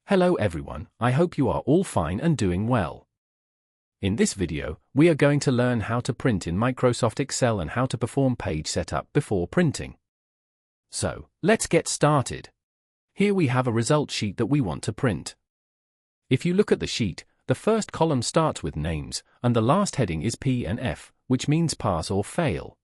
Hello everyone, I hope you are all fine and doing well. In this video, we are going to learn how to print in Microsoft Excel and how to perform page setup before printing. So, let's get started. Here we have a result sheet that we want to print. If you look at the sheet, the first column starts with names, and the last heading is P and F, which means pass or fail.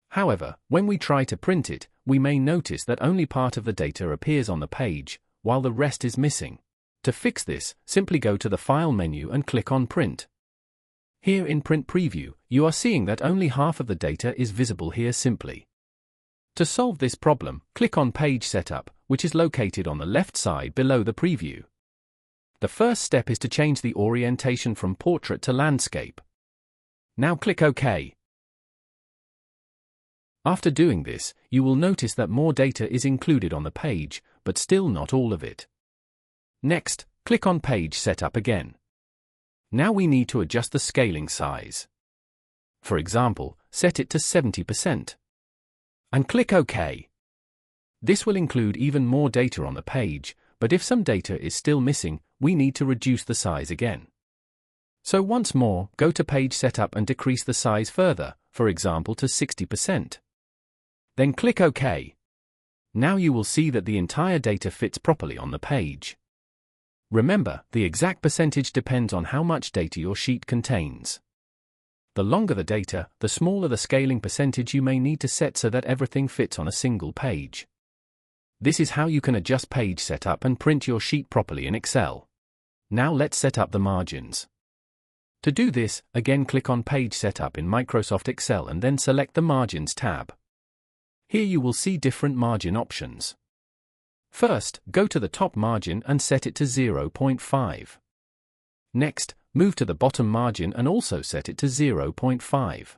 However, when we try to print it, we may notice that only part of the data appears on the page, while the rest is missing. To fix this, simply go to the File menu and click on Print. Here in Print Preview, you are seeing that only half of the data is visible here simply. To solve this problem, click on Page Setup, which is located on the left side below the preview. The first step is to change the orientation from Portrait to Landscape. Now click OK. After doing this, you will notice that more data is included on the page, but still not all of it. Next, click on Page Setup again. Now we need to adjust the scaling size. For example, set it to 70%. And click OK. This will include even more data on the page, but if some data is still missing, we need to reduce the size again. So once more, go to Page Setup and decrease the size further, for example to 60%. Then click OK. Now you will see that the entire data fits properly on the page. Remember, the exact percentage depends on how much data your sheet contains. The longer the data, the smaller the scaling percentage you may need to set so that everything fits on a single page. This is how you can adjust page setup and print your sheet properly in Excel. Now let's set up the margins. To do this, again click on Page Setup in Microsoft Excel and then select the Margins tab. Here you will see different margin options. First, go to the top margin and set it to 0.5. Next, move to the bottom margin and also set it to 0.5.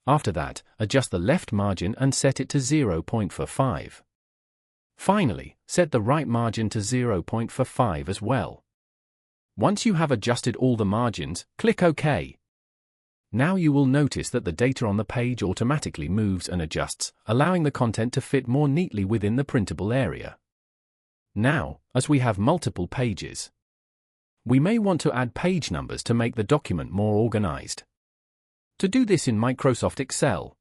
After that, adjust the left margin and set it to 0.45. Finally, set the right margin to 0.45 as well. Once you have adjusted all the margins, click OK. Now you will notice that the data on the page automatically moves and adjusts, allowing the content to fit more neatly within the printable area. Now, as we have multiple pages, we may want to add page numbers to make the document more organized. To do this in Microsoft Excel,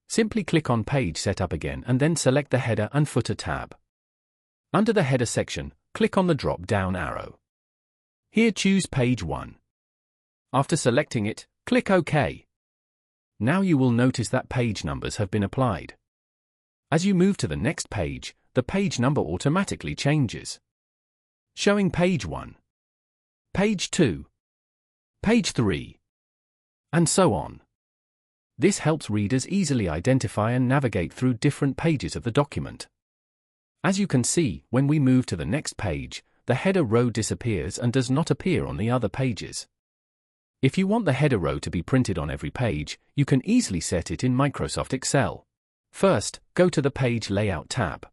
simply click on Page Setup again and then select the Header and Footer tab. Under the Header section, click on the drop-down arrow. Here choose Page 1. After selecting it, click OK. Now you will notice that page numbers have been applied. As you move to the next page, the page number automatically changes, showing Page 1, Page 2, Page 3, and so on. This helps readers easily identify and navigate through different pages of the document. As you can see, when we move to the next page, the header row disappears and does not appear on the other pages. If you want the header row to be printed on every page, you can easily set it in Microsoft Excel. First, go to the Page Layout tab.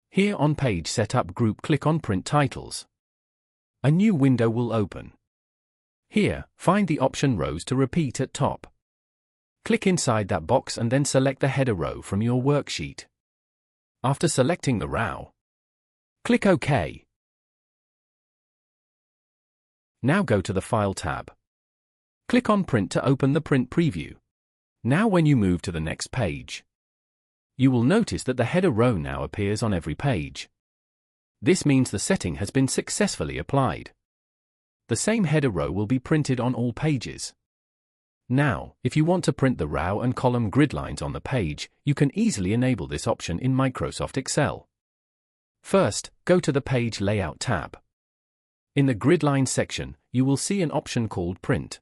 Here on Page Setup group, click on Print Titles. A new window will open. Here, find the option Rows to Repeat at top. Click inside that box and then select the header row from your worksheet. After selecting the row, click OK. Now go to the File tab. Click on Print to open the print preview. Now when you move to the next page, you will notice that the header row now appears on every page. This means the setting has been successfully applied. The same header row will be printed on all pages. Now, if you want to print the row and column grid lines on the page, you can easily enable this option in Microsoft Excel. First, go to the Page Layout tab. In the Gridlines section, you will see an option called Print.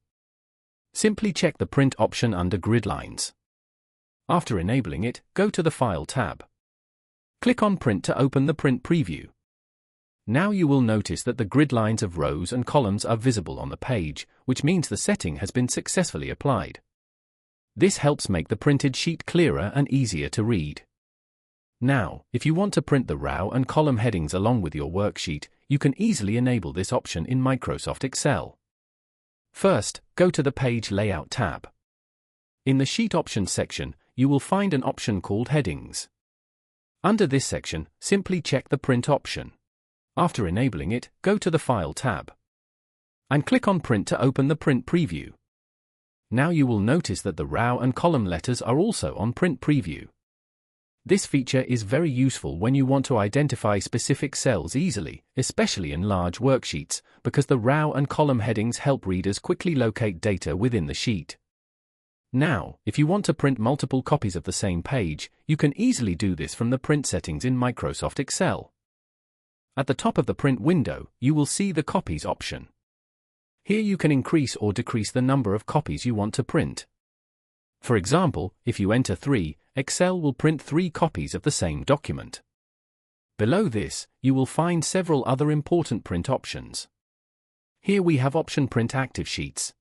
Simply check the Print option under Gridlines. After enabling it, go to the File tab. Click on Print to open the print preview. Now you will notice that the grid lines of rows and columns are visible on the page, which means the setting has been successfully applied. This helps make the printed sheet clearer and easier to read. Now, if you want to print the row and column headings along with your worksheet, you can easily enable this option in Microsoft Excel. First, go to the Page Layout tab. In the Sheet Options section, you will find an option called Headings. Under this section, simply check the Print option. After enabling it, go to the File tab and click on Print to open the Print Preview. Now you will notice that the row and column letters are also on Print Preview. This feature is very useful when you want to identify specific cells easily, especially in large worksheets, because the row and column headings help readers quickly locate data within the sheet. Now, if you want to print multiple copies of the same page, you can easily do this from the print settings in Microsoft Excel. At the top of the print window, you will see the Copies option. Here you can increase or decrease the number of copies you want to print. For example, if you enter 3, Excel will print 3 copies of the same document. Below this, you will find several other important print options. Here we have option Print Active Sheets.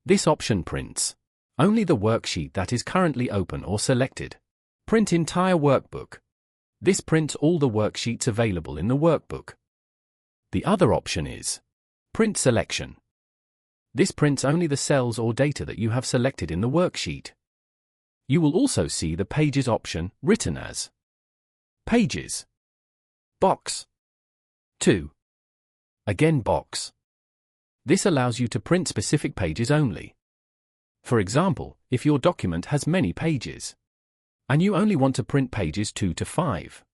This option prints only the worksheet that is currently open or selected. Print Entire Workbook. This prints all the worksheets available in the workbook. The other option is Print Selection. This prints only the cells or data that you have selected in the worksheet. You will also see the Pages option, written as Pages. Box 2. Again box. This allows you to print specific pages only. For example, if your document has many pages, and you only want to print pages 2 to 5,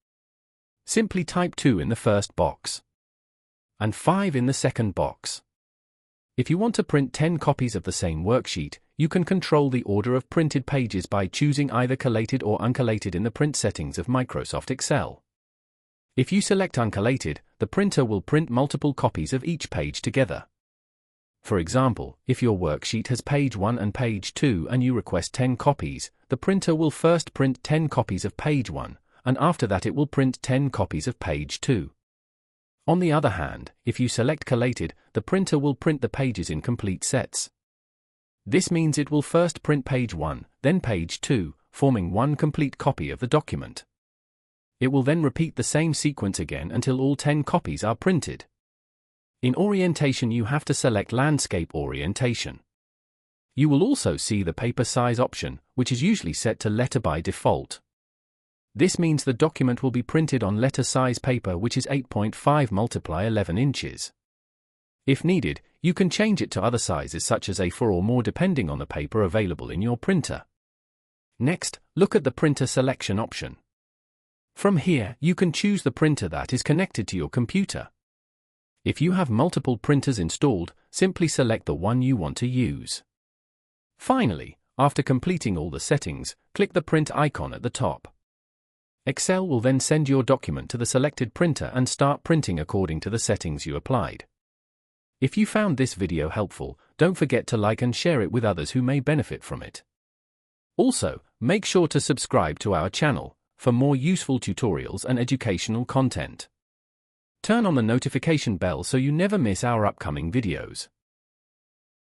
simply type 2 in the first box, and 5 in the second box. If you want to print 10 copies of the same worksheet, you can control the order of printed pages by choosing either collated or uncollated in the print settings of Microsoft Excel. If you select uncollated, the printer will print multiple copies of each page together. For example, if your worksheet has page 1 and page 2 and you request 10 copies, the printer will first print 10 copies of page 1, and after that it will print 10 copies of page 2. On the other hand, if you select collated, the printer will print the pages in complete sets. This means it will first print page 1, then page 2, forming one complete copy of the document. It will then repeat the same sequence again until all 10 copies are printed. In orientation, you have to select Landscape Orientation. You will also see the Paper Size option, which is usually set to letter by default. This means the document will be printed on letter size paper, which is 8.5 x 11 inches. If needed, you can change it to other sizes such as A4 or more depending on the paper available in your printer. Next, look at the Printer Selection option. From here, you can choose the printer that is connected to your computer. If you have multiple printers installed, simply select the one you want to use. Finally, after completing all the settings, click the print icon at the top. Excel will then send your document to the selected printer and start printing according to the settings you applied. If you found this video helpful, don't forget to like and share it with others who may benefit from it. Also, make sure to subscribe to our channel for more useful tutorials and educational content. Turn on the notification bell so you never miss our upcoming videos.